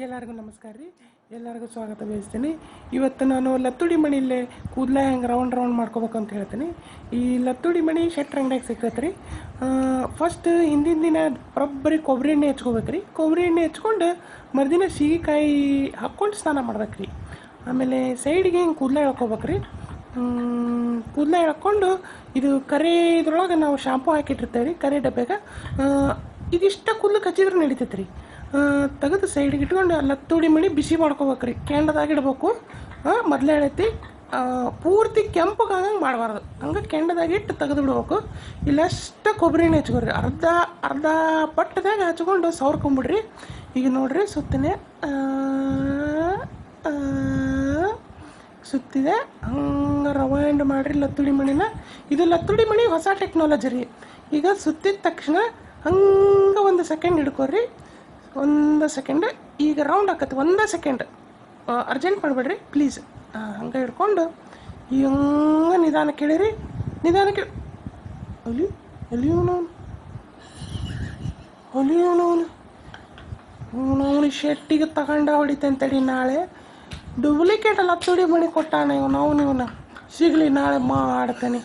ಎಲ್ಲರಿಗೂ ನಮಸ್ಕಾರ ರೀ. ಎಲ್ಲರಿಗೂ ಸ್ವಾಗತ ಬಯಸ್ತೀನಿ. ಇವತ್ತು ನಾನು ಲತ್ತುಡಿ ಮಣಿಲೇ ಕೂದಲ ಹೆಂಗೆ ರೌಂಡ್ ಮಾಡ್ಕೋಬೇಕಂತ ಹೇಳ್ತೀನಿ. ಈ ಲತ್ತುಡಿ ಮಣಿ ಶೆಟ್ರ್ ಅಂಗಡಿಯಾಗ ಸಿಗ್ತೈತೆ ರೀ. ಫಸ್ಟ್ ಹಿಂದಿನ ದಿನ ಬರೋಬ್ಬರಿ ಕೊಬ್ಬರಿ ಎಣ್ಣೆ ಹೆಚ್ಕೋಬೇಕು ರೀ. ಕೊಬ್ಬರಿ ಎಣ್ಣೆ ಹೆಚ್ಕೊಂಡು ಮರುದಿನ ಸೀಗೆಕಾಯಿ ಹಾಕ್ಕೊಂಡು ಸ್ನಾನ ಮಾಡ್ಬೇಕು ರೀ. ಆಮೇಲೆ ಸೈಡ್ಗೆ ಹಿಂಗೆ ಕೂದಲ ಎಳ್ಕೊಬೇಕು ರೀ. ಕೂದಲ ಎಳ್ಕೊಂಡು ಇದು ಕರೆ ಇದ್ರೊಳಗೆ ನಾವು ಶಾಂಪೂ ಹಾಕಿಟ್ಟಿರ್ತೇವೆ ರೀ, ಕರೆ ಡಬ್ಬ್ಯಾಗ. ಇದಿಷ್ಟ ಕೂದಲು ಹಚ್ಚಿದ್ರೆ ನಡೀತೈತೆ ರೀ. ತೆಗೆದು ಸೈಡಿಗೆ ಇಟ್ಕೊಂಡು ಲತ್ತುಡಿ ಮಣಿ ಬಿಸಿ ಮಾಡ್ಕೋಬೇಕು ರೀ. ಕೆಂಡದಾಗಿಡ್ಬೇಕು. ಮೊದಲೇ ಹೇಳೈತಿ, ಪೂರ್ತಿ ಕೆಂಪಗಾಗಂಗೆ ಮಾಡಬಾರ್ದು. ಹಂಗೆ ಕೆಂಡದಾಗಿಟ್ಟು ತೆಗೆದು ಬಿಡ್ಬೇಕು. ಇಲ್ಲಷ್ಟ ಕೊಬ್ಬರಿ ಎಣ್ಣೆ ಹಚ್ಕೊಡ್ರಿ. ಅರ್ಧ ಪಟ್ಟದಾಗ ಹಚ್ಕೊಂಡು ಸವರ್ಕೊಂಬಿಡ್ರಿ. ಈಗ ನೋಡ್ರಿ ಸುತ್ತನೆ ಸುತ್ತಿದೆ. ಹಂಗೆ ರವಾಂಡ್ ಮಾಡಿರಿ ಲತ್ತುಡಿ ಮಣಿನ. ಇದು ಲತ್ತುಡಿ ಮಣಿ ಹೊಸ ಟೆಕ್ನಾಲಜಿ ರೀ. ಈಗ ಸುತ್ತಿದ ತಕ್ಷಣ ಹಂಗೆ 1 ಸೆಕೆಂಡ್ ಹಿಡ್ಕೊಡ್ರಿ. 1 ಸೆಕೆಂಡ್. ಈಗ ರೌಂಡ್ ಆಕತ್ತೆ. 1 ಸೆಕೆಂಡ್. ಅರ್ಜೆಂಟ್ ಮಾಡಬೇಡ್ರಿ ಪ್ಲೀಸ್. ಹಂಗೆ ಹಿಡ್ಕೊಂಡು ಈಗ ಹಂಗೆ ನಿಧಾನಕ್ಕೆ ಇಳಿರಿ. ನಿಧಾನಕ್ಕೆ ಅವನು ಶೆಟ್ಟಿಗೆ ತಗೊಂಡ ಹೊಡಿತೇನೆ ತಡಿ. ನಾಳೆ ಡೂಪ್ಲಿಕೇಟ್ ಲತ್ತುಡಿ ಮಣಿ ಕೊಟ್ಟಾನ ಇವನು. ಇವನ ಸಿಗಲಿ, ನಾಳೆ ಮಾಡ್ತೇನೆ.